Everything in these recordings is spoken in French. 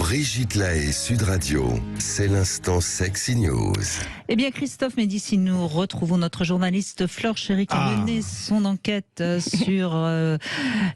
Brigitte Lahaie, Sud Radio, c'est l'instant Sexy News. Eh bien, Christophe Médici, nous retrouvons notre journaliste Flore Chéri qui a mené son enquête sur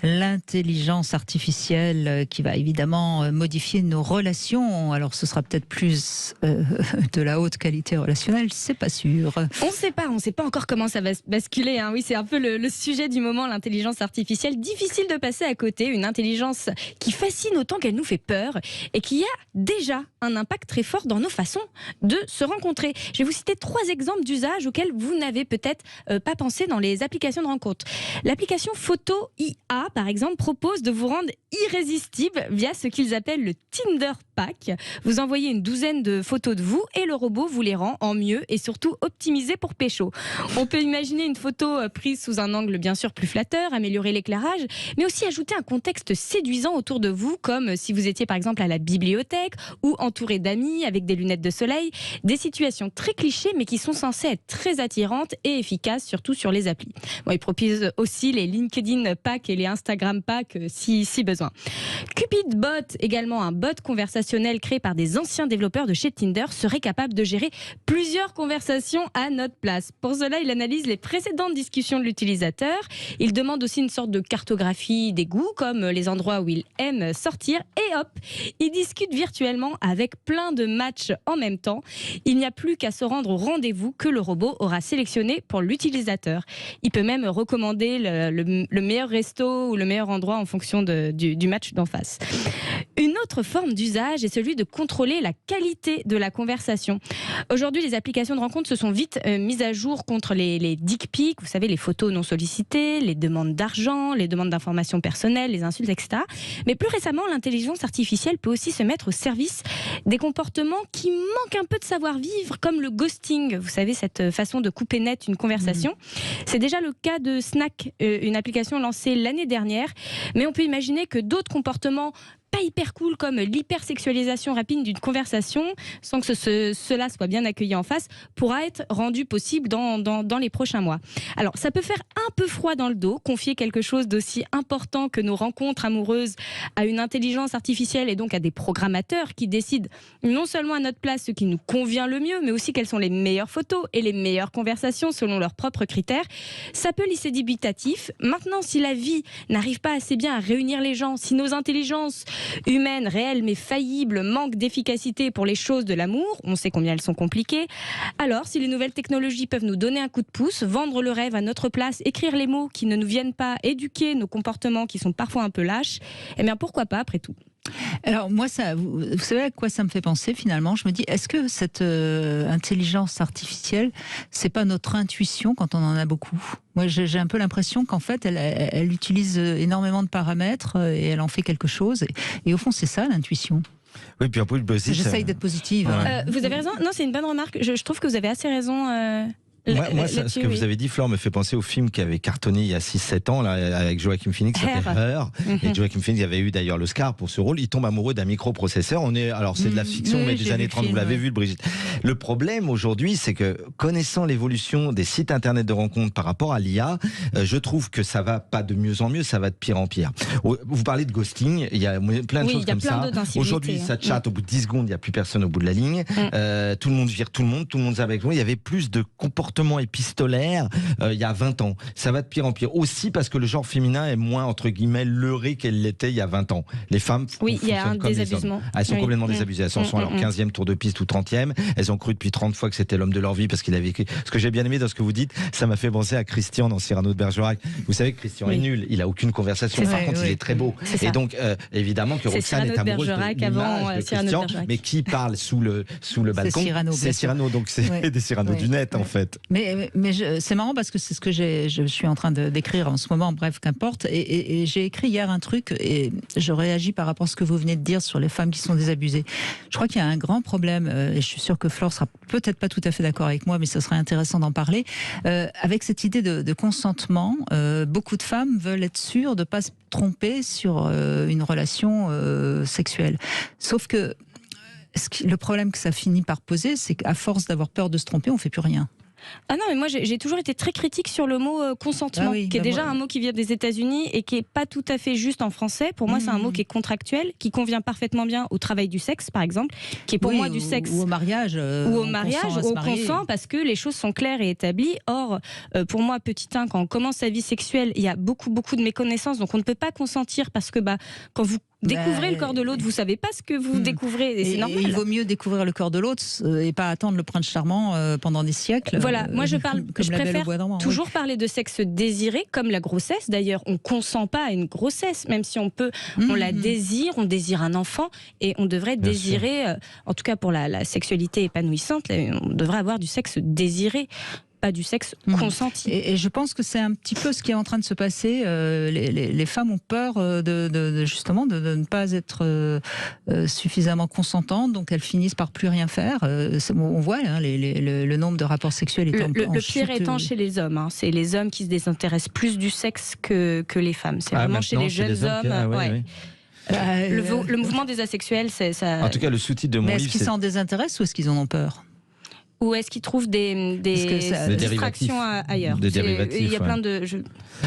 l'intelligence artificielle qui va évidemment modifier nos relations. Alors, ce sera peut-être plus de la haute qualité relationnelle, c'est pas sûr. On ne sait pas encore comment ça va basculer. Hein. Oui, c'est un peu le sujet du moment, l'intelligence artificielle. Difficile de passer à côté, une intelligence qui fascine autant qu'elle nous fait peur et qui a déjà un impact très fort dans nos façons de se rencontrer. Je vais vous citer 3 exemples d'usages auxquels vous n'avez peut-être pas pensé dans les applications de rencontre. L'application Photo IA, par exemple, propose de vous rendre irrésistible via ce qu'ils appellent le Tinder Pack. Vous envoyez une douzaine de photos de vous et le robot vous les rend en mieux et surtout optimisé pour pécho. On peut imaginer une photo prise sous un angle bien sûr plus flatteur, améliorer l'éclairage, mais aussi ajouter un contexte séduisant autour de vous, comme si vous étiez par exemple à la bibliothèque ou entouré d'amis avec des lunettes de soleil. Des situations très clichés mais qui sont censées être très attirantes et efficaces, surtout sur les applis. Bon, ils proposent aussi les LinkedIn Pack et les Instagram Pack si besoin. Cupid Bot, également un bot conversationnel créé par des anciens développeurs de chez Tinder, serait capable de gérer plusieurs conversations à notre place. Pour cela, il analyse les précédentes discussions de l'utilisateur. Il demande aussi une sorte de cartographie des goûts, comme les endroits où il aime sortir. Et hop, il discute virtuellement avec plein de matchs en même temps. Il n'y a plus qu'à se rendre au rendez-vous que le robot aura sélectionné pour l'utilisateur. Il peut même recommander le meilleur resto ou le meilleur endroit en fonction du match d'en face. Une autre forme d'usage est celui de contrôler la qualité de la conversation. Aujourd'hui, les applications de rencontre se sont vite mises à jour contre les dick pics, vous savez, les photos non sollicitées, les demandes d'argent, les demandes d'informations personnelles, les insultes, etc. Mais plus récemment, l'intelligence artificielle peut aussi se mettre au service des comportements qui manquent un peu de savoir-vivre, comme le ghosting. Vous savez, cette façon de couper net une conversation. C'est déjà le cas de Snack, une application lancée l'année dernière. Mais on peut imaginer que d'autres comportements pas hyper cool comme l'hypersexualisation rapide d'une conversation sans que cela soit bien accueilli en face pourra être rendu possible dans les prochains mois. Alors ça peut faire un peu froid dans le dos, confier quelque chose d'aussi important que nos rencontres amoureuses à une intelligence artificielle et donc à des programmateurs qui décident non seulement à notre place ce qui nous convient le mieux, mais aussi quelles sont les meilleures photos et les meilleures conversations selon leurs propres critères. Ça peut laisser dubitatif. Maintenant, si la vie n'arrive pas assez bien à réunir les gens, si nos intelligences humaines, réelles mais faillibles, manquent d'efficacité pour les choses de l'amour, on sait combien elles sont compliquées, alors si les nouvelles technologies peuvent nous donner un coup de pouce, vendre le rêve à notre place, écrire les mots qui ne nous viennent pas, éduquer nos comportements qui sont parfois un peu lâches, eh bien pourquoi pas après tout. Alors moi, vous savez à quoi ça me fait penser finalement? Je me dis, est-ce que cette intelligence artificielle, c'est pas notre intuition quand on en a beaucoup? Moi, j'ai un peu l'impression qu'en fait, elle utilise énormément de paramètres et elle en fait quelque chose. Et au fond, c'est ça l'intuition. Oui, puis en plus, j'essaye d'être positive. Ouais. Vous avez raison. Non, c'est une bonne remarque. Je trouve que vous avez assez raison. Moi, ce que vous avez dit, Flore, me fait penser au film qui avait cartonné il y a 6-7 ans là, avec Joaquin Phoenix, qui s'appelait Her. Et Joaquin Phoenix avait eu d'ailleurs l'Oscar pour ce rôle. Il tombe amoureux d'un microprocesseur. Alors c'est de la fiction, mais des années 30, vous l'avez vu, Brigitte. Le problème aujourd'hui, c'est que connaissant l'évolution des sites internet de rencontres par rapport à l'IA, je trouve que ça va pas de mieux en mieux, ça va de pire en pire. Vous parlez de ghosting, il y a plein de choses comme ça. Aujourd'hui, ça chatte, au bout de 10 secondes, il n'y a plus personne au bout de la ligne. Tout le monde vire tout le monde avec nous. Il y avait plus de comportement épistolaire il y a 20 ans. Ça va de pire en pire. Aussi parce que le genre féminin est moins, entre guillemets, leurré qu'elle l'était il y a 20 ans. Les femmes il y a un désabusement. Elles sont complètement désabusées. Elles sont à leur 15e tour de piste ou 30e. Elles ont cru depuis 30 fois que c'était l'homme de leur vie parce qu'il avait écrit. Ce que j'ai bien aimé dans ce que vous dites, ça m'a fait penser à Christian dans Cyrano de Bergerac. Vous savez que Christian est nul. Il a aucune conversation. Par contre, il est très beau. Et donc, évidemment que Roxane est amoureuse de Christian, mais qui parle sous le balcon? C'est Cyrano. Donc c'est des Cyrano du net, en fait. Mais c'est marrant parce que c'est ce que je suis en train d'écrire en ce moment, bref, qu'importe. Et j'ai écrit hier un truc et je réagis par rapport à ce que vous venez de dire sur les femmes qui sont désabusées. Je crois qu'il y a un grand problème, et je suis sûre que Flore sera peut-être pas tout à fait d'accord avec moi, mais ce serait intéressant d'en parler, avec cette idée de consentement. Beaucoup de femmes veulent être sûres de ne pas se tromper sur une relation sexuelle. Sauf que le problème que ça finit par poser, c'est qu'à force d'avoir peur de se tromper, on ne fait plus rien. Ah non, mais moi j'ai toujours été très critique sur le mot consentement, qui est déjà un mot qui vient des États-Unis et qui est pas tout à fait juste en français. Pour moi, c'est un mot qui est contractuel, qui convient parfaitement bien au travail du sexe, par exemple, qui est pour moi du sexe ou au mariage, on consent parce que les choses sont claires et établies. Or, pour moi, petit 1, quand on commence sa vie sexuelle, il y a beaucoup de méconnaissances, donc on ne peut pas consentir parce que quand vous découvrez le corps de l'autre, vous savez pas ce que vous découvrez, et c'est normal. Il vaut mieux découvrir le corps de l'autre et pas attendre le prince charmant pendant des siècles. Voilà, moi je préfère toujours parler de sexe désiré, comme la grossesse. D'ailleurs, on consent pas à une grossesse, même si on la désire, on désire un enfant, et on devrait désirer, en tout cas pour la sexualité épanouissante, on devrait avoir du sexe désiré, pas du sexe consenti. Et je pense que c'est un petit peu ce qui est en train de se passer. Les femmes ont peur justement de ne pas être suffisamment consentantes, donc elles finissent par plus rien faire. On voit le nombre de rapports sexuels est en le chute. pire étant chez les hommes. C'est les hommes qui se désintéressent plus du sexe que les femmes. C'est vraiment chez les jeunes hommes. Le mouvement des asexuels, c'est ça. En tout cas, le sous-titre de mon livre. Est-ce qu'ils s'en désintéressent ou est-ce qu'ils en ont peur? Ou est-ce qu'ils trouvent des distractions ailleurs? Des dérivatifs. Il y a plein de...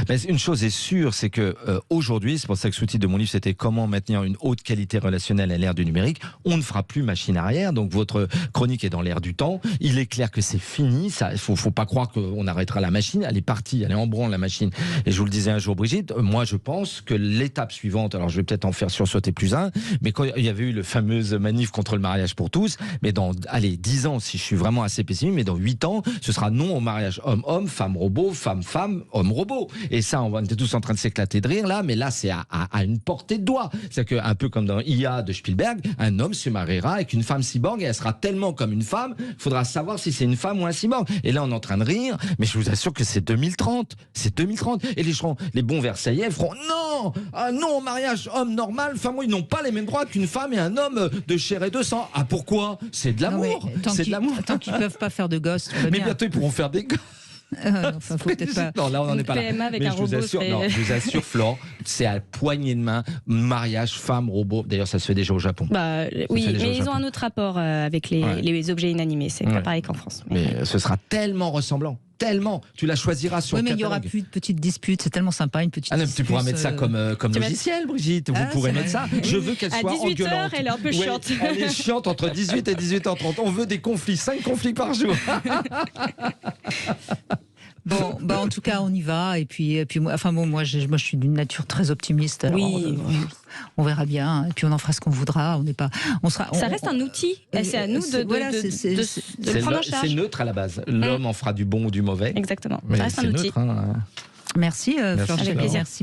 Mais une chose est sûre, c'est que aujourd'hui, c'est pour ça que le sous-titre de mon livre, c'était comment maintenir une haute qualité relationnelle à l'ère du numérique. On ne fera plus machine arrière, donc votre chronique est dans l'air du temps. Il est clair que c'est fini. Il faut pas croire qu'on arrêtera la machine. Elle est partie, elle est en branle, la machine. Et je vous le disais un jour, Brigitte, moi je pense que l'étape suivante, alors je vais peut-être en faire sursauter plus un, mais quand il y avait eu le fameuse manif contre le mariage pour tous, mais dans 10 ans, si je suis vraiment assez pessimiste, mais dans 8 ans, ce sera non au mariage homme-homme, femme-robot, femme-femme, homme-robot. Et ça, on était tous en train de s'éclater de rire là, mais là, c'est à une portée de doigt. C'est un peu comme dans IA de Spielberg, un homme se mariera avec une femme cyborg et elle sera tellement comme une femme, il faudra savoir si c'est une femme ou un cyborg. Et là, on est en train de rire, mais je vous assure que c'est 2030. C'est 2030. Et les bons Versaillais feront non, non au mariage homme normal, femme, ils n'ont pas les mêmes droits qu'une femme et un homme de chair et de sang. Ah, pourquoi? C'est de l'amour. C'est de l'amour. Tant qu'ils peuvent pas faire de gosses. Mais bientôt ils pourront faire des gosses. Faut peut-être pas. Non, là on n'en est pas là. Avec mais un robot, je vous assure, Flore, c'est à poignée de main, mariage, femme, robot. D'ailleurs, ça se fait déjà au Japon. Oui, mais ils ont un autre rapport avec les objets inanimés. C'est pas pareil qu'en France. Mais ce sera tellement ressemblant. Tellement, tu la choisiras sur. Oui, mais il n'y aura plus de petites disputes. C'est tellement sympa, une petite. Tu pourras mettre ça comme logiciel, Brigitte. Vous pourrez mettre ça. Je veux qu'elle soit engueulante. À 18h, elle est un peu chiante. Elle est chiante entre 18 et 18h30. On veut des conflits, 5 conflits par jour. Bon, en tout cas, on y va. Et puis moi, je suis d'une nature très optimiste. Alors, on verra bien. Et puis on en fera ce qu'on voudra. Ça reste un outil. C'est à nous de le prendre en charge. C'est neutre à la base. L'homme en fera du bon ou du mauvais. Exactement. Mais ça reste un outil. Neutre, Merci, Flore. Avec plaisir.